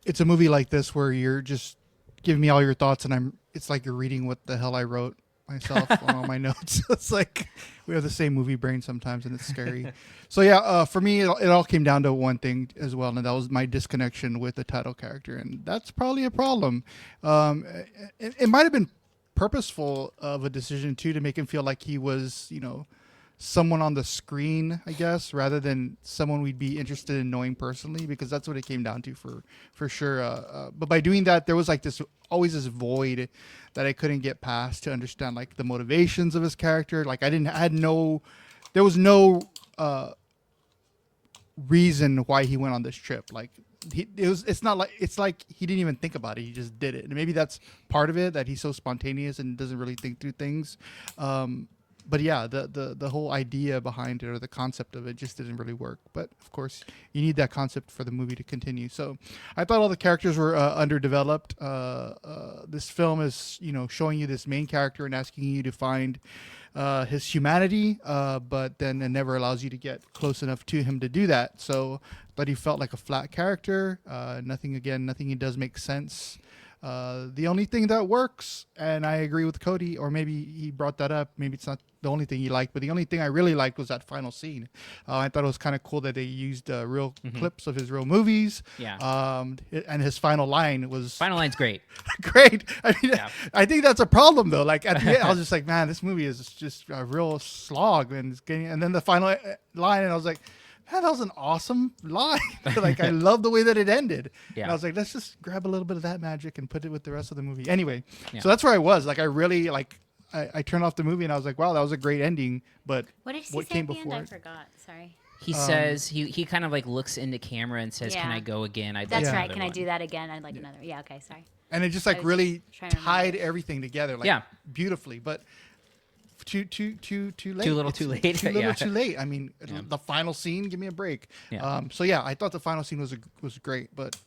it's a movie like this where you're just giving me all your thoughts, and it's like you're reading what the hell I wrote myself on all my notes. It's like we have the same movie brain sometimes, and it's scary. So yeah, for me, it all came down to one thing as well, and that was my disconnection with the title character, and that's probably a problem. It might have been purposeful of a decision too, to make him feel like he was, someone on the screen, I guess, rather than someone we'd be interested in knowing personally, because that's what it came down to for sure. But by doing that, there was like always this void that I couldn't get past to understand like the motivations of his character. Like there was no reason why he went on this trip. Like it's like he didn't even think about it. He just did it. And maybe that's part of it, that he's so spontaneous and doesn't really think through things. But yeah, the whole idea behind it, or the concept of it, just didn't really work. But of course, you need that concept for the movie to continue. So I thought all the characters were underdeveloped. This film is, showing you this main character and asking you to find his humanity, but then it never allows you to get close enough to him to do that. So but he felt like a flat character. Nothing he does make sense. The only thing that works, and I agree with Cody, or maybe he brought that up, maybe it's not the only thing he liked, but the only thing I really liked was that final scene. I thought it was kind of cool that they used real clips of his real movies.
Yeah.
And his final line was...
Final line's great.
Great. I mean, yeah. I think that's a problem, though. Like, at the end, I was just like, man, this movie is just a real slog. And then the final line, and I was like... Man, that was an awesome line. Like, I love the way that it ended. Yeah. And I was like, let's just grab a little bit of that magic and put it with the rest of the movie. Anyway, so that's where I was. Like, I really, I turned off the movie and I was like, wow, that was a great ending. But
what did he say
came
at the
before
end? I forgot. Sorry.
He says, he kind of like looks into camera and says, can I go again?
That's right. Can I do that again? I'd like another. Yeah, okay, sorry.
And it just like really tied everything together, like beautifully. But too late.
Too little, too late.
Too little, too late. I mean, the final scene, give me a break. Yeah. So yeah, I thought the final scene was great, but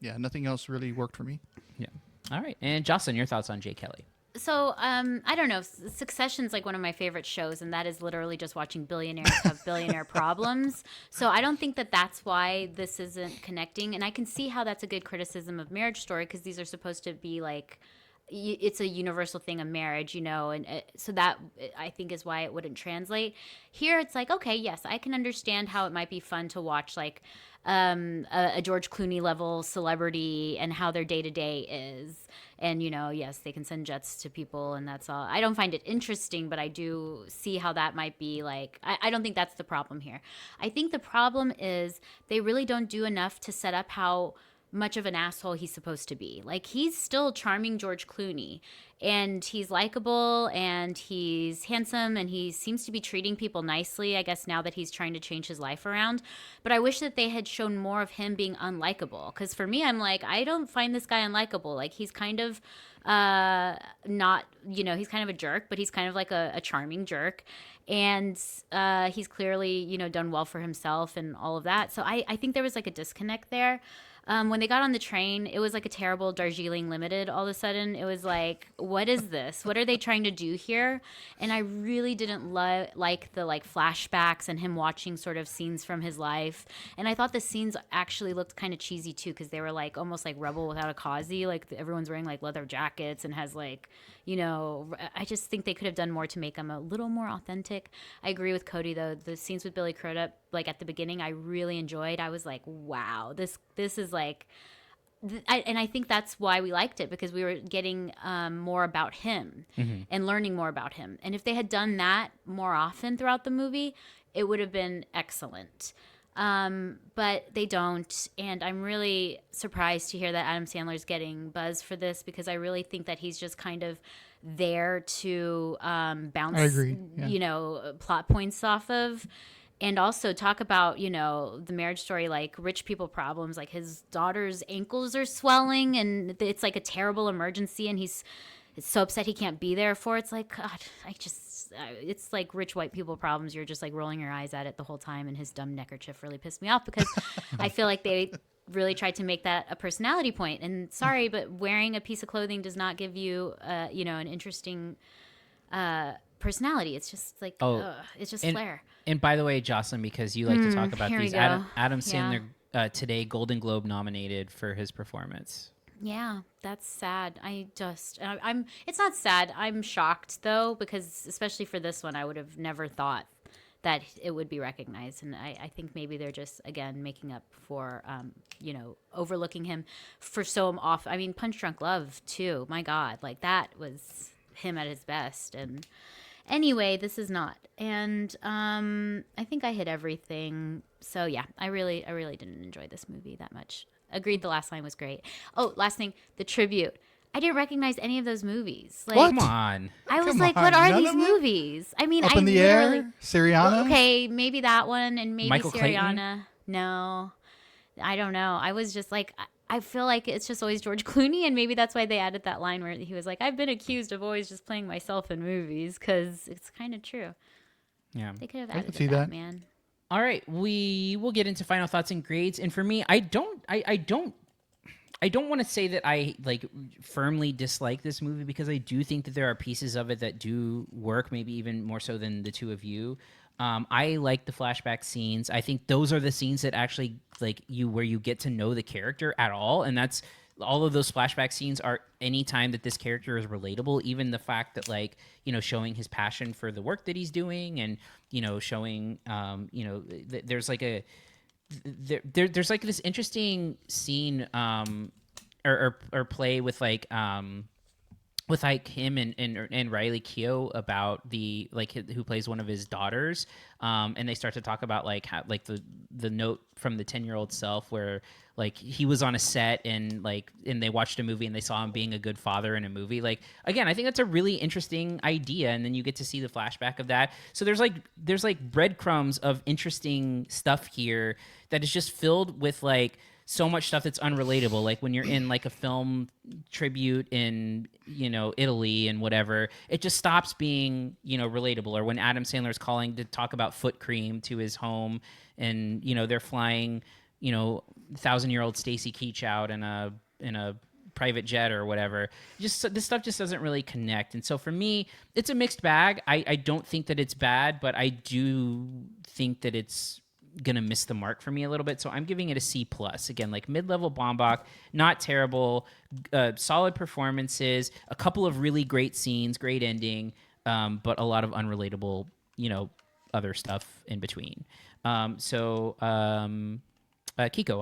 yeah, nothing else really worked for me.
Yeah. All right. And Jocelyn, your thoughts on Jay Kelly?
So, I don't know. Succession's like one of my favorite shows, and that is literally just watching billionaires have billionaire problems. So I don't think that that's why this isn't connecting. And I can see how that's a good criticism of Marriage Story, because these are supposed to be like, it's a universal thing of marriage, and so that I think is why it wouldn't translate. Here, it's like, okay, yes, I can understand how it might be fun to watch like a George Clooney level celebrity and how their day to day is. And, yes, they can send jets to people and that's all. I don't find it interesting, but I do see how that might be like, I don't think that's the problem here. I think the problem is they really don't do enough to set up how much of an asshole he's supposed to be. Like, he's still charming George Clooney, and he's likable and he's handsome and he seems to be treating people nicely, I guess, now that he's trying to change his life around. But I wish that they had shown more of him being unlikable, because for me, I'm like, I don't find this guy unlikable. Like, he's kind of not, he's kind of a jerk, but he's kind of like a charming jerk. And he's clearly, done well for himself and all of that. So I think there was like a disconnect there. When they got on the train, it was like a terrible Darjeeling Limited all of a sudden. It was like, what is this? What are they trying to do here? And I really didn't like the flashbacks and him watching sort of scenes from his life. And I thought the scenes actually looked kind of cheesy too, because they were like almost like Rebel Without a Cause-y. Like everyone's wearing like leather jackets and has like, I just think they could have done more to make them a little more authentic. I agree with Cody though. The scenes with Billy Crudup, like at the beginning, I really enjoyed. I was like, wow, this is like, and I think that's why we liked it, because we were getting more about him and learning more about him. And if they had done that more often throughout the movie, it would have been excellent. But they don't, and I'm really surprised to hear that Adam Sandler's getting buzz for this, because I really think that he's just kind of there to bounce,
I agree. Yeah.
Plot points off of. And also talk about, the Marriage Story, like rich people problems, like his daughter's ankles are swelling and it's like a terrible emergency and he's so upset he can't be there for it. It's like, God, it's like rich white people problems. You're just like rolling your eyes at it the whole time. And his dumb neckerchief really pissed me off, because I feel like they really tried to make that a personality point. And sorry, but wearing a piece of clothing does not give you, an interesting personality. It's just like, it's just flair.
And by the way, Jocelyn, because you like to talk about these, Adam Sandler today Golden Globe nominated for his performance.
Yeah, that's sad. I'm it's not sad. I'm shocked though, because especially for this one, I would have never thought that it would be recognized. And I think maybe they're just, again, making up for, overlooking him for so off. I mean, Punch Drunk Love too. My God, like that was him at his best. And anyway, this is not. And I think I hit everything. So yeah, I really didn't enjoy this movie that much. Agreed, the last line was great. Oh, last thing, the tribute. I didn't recognize any of those movies. Like,
Come on.
I was
Come
like,
on,
what are
none
these
of them?
movies? I mean,
Up
I
in the
literally,
Air, Syriana.
Okay, maybe that one, and maybe
Michael Clayton?
Syriana. No, I don't know. I was just like, I feel like it's just always George Clooney, and maybe that's why they added that line where he was like, I've been accused of always just playing myself in movies, because it's kind of true.
Yeah.
They could have
I can
added
see
that,
that.
man.
All right, we will get into final thoughts and grades. And for me, I don't want to say that I like firmly dislike this movie, because I do think that there are pieces of it that do work, maybe even more so than the two of you. I like the flashback scenes. I think those are the scenes that actually where you get to know the character at all, and that's all of those flashback scenes are any time that this character is relatable. Even the fact that showing his passion for the work that he's doing, and showing there's like a there's like this interesting scene or play with him and Riley Keough about who plays one of his daughters, and they start to talk about how the note from the 10-year-old self, where he was on a set and they watched a movie and they saw him being a good father in a movie. Again, I think that's a really interesting idea, and then you get to see the flashback of that. So there's breadcrumbs of interesting stuff here that is just filled with so much stuff that's unrelatable. Like when you're in a film tribute in Italy and whatever, it just stops being relatable. Or when Adam Sandler's calling to talk about foot cream to his home, and they're flying 1,000-year-old Stacy Keach out in a private jet or whatever. This stuff just doesn't really connect. And so for me, it's a mixed bag. I don't think that it's bad, but I do think that it's gonna miss the mark for me a little bit. So I'm giving it a C+. Again, like mid-level Baumbach, not terrible, solid performances, a couple of really great scenes, great ending, but a lot of unrelatable, other stuff in between. Kiko,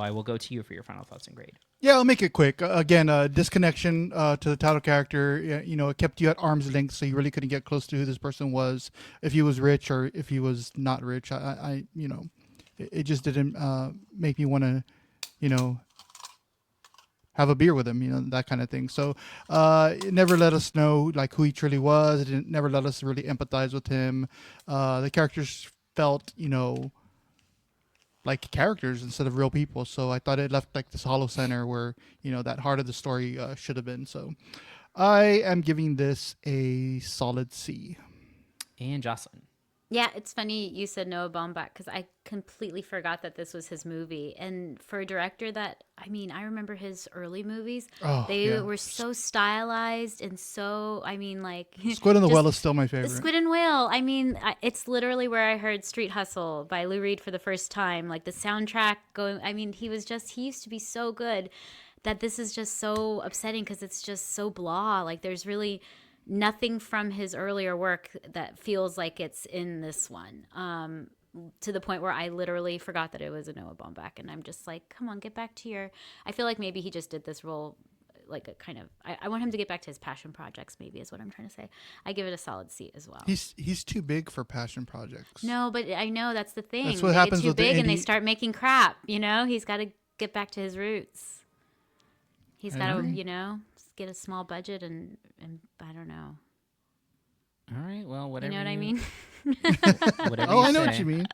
I will go to you for your final thoughts and grade.
Yeah, I'll make it quick. Again, disconnection to the title character. It kept you at arm's length, so you really couldn't get close to who this person was, if he was rich or if he was not rich. It just didn't make me want to, have a beer with him, that kind of thing. So it never let us know like who he truly was. It never let us really empathize with him. The characters felt, like characters instead of real people. So I thought it left like this hollow center where, that heart of the story should have been. So I am giving this a solid C.
And Jocelyn.
Yeah, it's funny you said Noah Baumbach because I completely forgot that this was his movie. And for a director that, I remember his early movies. They were so stylized and so,
Squid and the Whale is still my favorite.
Squid and Whale. It's literally where I heard Street Hustle by Lou Reed for the first time. Like the soundtrack going, he used to be so good that this is just so upsetting because it's just so blah. Like there's really nothing from his earlier work that feels like it's in this one, to the point where I literally forgot that it was a Noah Baumbach, and I'm just like, come on, get back to your. I feel like maybe he just did this role like a kind of. I want him to get back to his passion projects. Maybe is what I'm trying to say. I give it a solid C as well.
He's too big for passion projects.
No, but I know that's the thing.
That's what happens
too
with
big,
the
and they
indie-
start making crap. He's got to get back to his roots. He's got to, get a small budget and I don't know.
All right, well, whatever.
You know what I mean?
Whatever.
I know what you mean.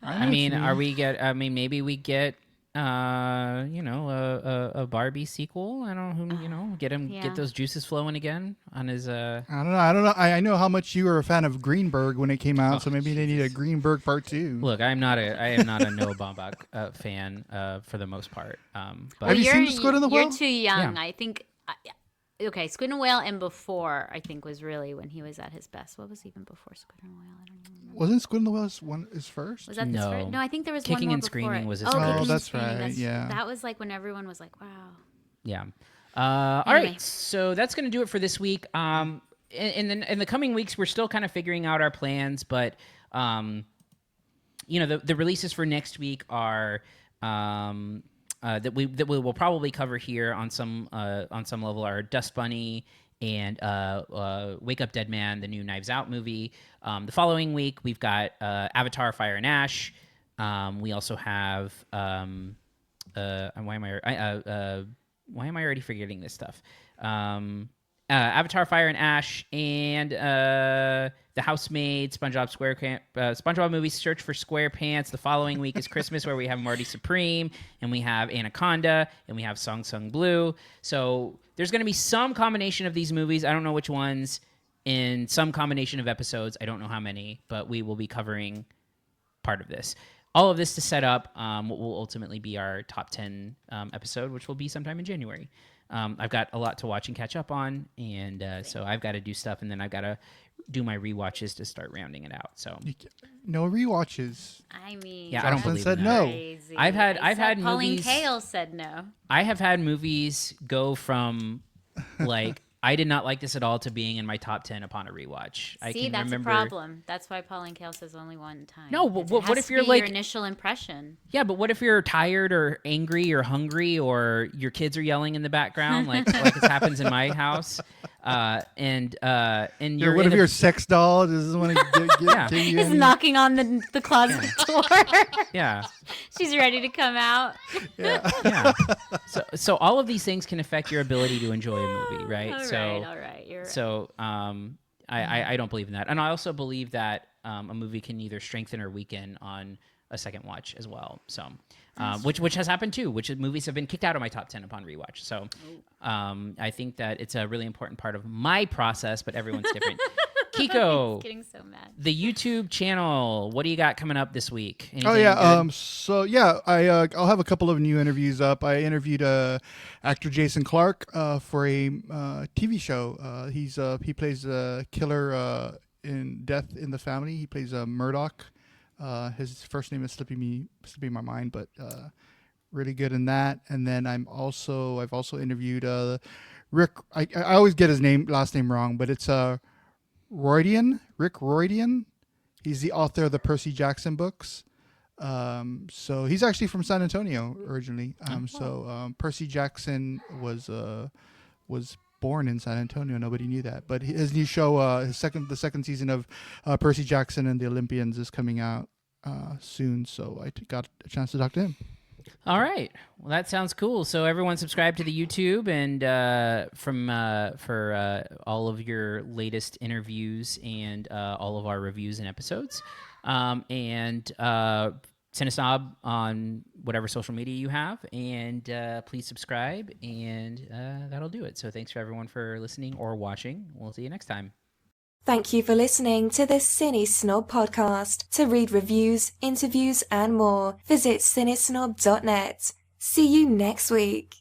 Maybe we get, a Barbie sequel. I don't know, get those juices flowing again on his.
I don't know. I know how much you were a fan of Greenberg when it came out, so maybe they need a Greenberg part 2.
Look, I am not a Noah Baumbach fan for the most part. But
Have you seen the Squid and the Whale?
You're too young.
Yeah.
I think. Okay, Squid and Whale and before I think was really when he was at his best. What was even before Squid and Whale? I don't even remember.
Wasn't Squid and the Whale his first?
Was that his
No.
first? No, I think there was
Kicking
one more
and
before
Screaming
it.
was his
Kicking
first.
Oh,
and
that's
Screaming,
right, yeah.
That was like when everyone was like, wow.
Yeah. All
Anyway.
right. So that's going to do it for this week. In the coming weeks, we're still kind of figuring out our plans, but the releases for next week are that we will probably cover here on some level are Dust Bunny and Wake Up Dead Man, the new Knives Out movie. The following week, we've got Avatar: Fire and Ash. We also have why am I already forgetting this stuff? Avatar: Fire and Ash and The Housemaid, SpongeBob movie Search for SquarePants. The following week is Christmas, where we have Marty Supreme, and we have Anaconda, and we have Song Sung Blue. So there's going to be some combination of these movies. I don't know which ones in some combination of episodes. I don't know how many, but we will be covering part of this. All of this to set up what will ultimately be our top 10 episode, which will be sometime in January. I've got a lot to watch and catch up on, and so I've got to do stuff, and then I've got to do my rewatches to start rounding it out. So
no rewatches.
Yeah, I don't believe
said
in
no.
that.
Crazy.
I've had
Pauline
movies.
Kael said no.
I have had movies go from like I did not like this at all to being in my top 10 upon a rewatch. I
See,
can
that's
remember.
a problem. That's why Pauline Kael says only one time.
No,
Because
but
it
what
has
if
to
you're
be
like-
your initial impression?
Yeah, but what if you're tired or angry or hungry or your kids are yelling in the background like this happens in my house, and you're
What
in
if
a-
your sex doll doesn't want to
Yeah.
give you
He's
any-
knocking on the closet door.
yeah.
She's ready to come out.
Yeah. So all of these things can affect your ability to enjoy a movie, right?
All right. You're right.
So I don't believe in that, and I also believe that a movie can either strengthen or weaken on a second watch as well. So, which has happened too. Which movies have been kicked out of my top 10 upon rewatch. So, I think that it's a really important part of my process, but everyone's different. Kiko,
He's getting so mad.
the YouTube channel. What do you got coming up this week?
Oh
Anything
yeah.
good?
So yeah, I'll have a couple of new interviews up. I interviewed actor Jason Clarke for a TV show. He plays a killer in Death in the Family. He plays Murdoch. His first name is slipping my mind, but really good in that. And then I've also interviewed Rick. I always get his last name wrong, but it's Rick Roydian. He's the author of the Percy Jackson books. So he's actually from San Antonio originally. So Percy Jackson was born in San Antonio. Nobody knew that. But his new show, the second season of Percy Jackson and the Olympians is coming out soon. So I got a chance to talk to him.
All right. Well, that sounds cool. So everyone subscribe to the YouTube and for all of your latest interviews and all of our reviews and episodes. And CineSnob on whatever social media you have. And please subscribe. And that'll do it. So thanks for everyone for listening or watching. We'll see you next time.
Thank you for listening to the CineSnob Podcast. To read reviews, interviews, and more, visit cinesnob.net. See you next week.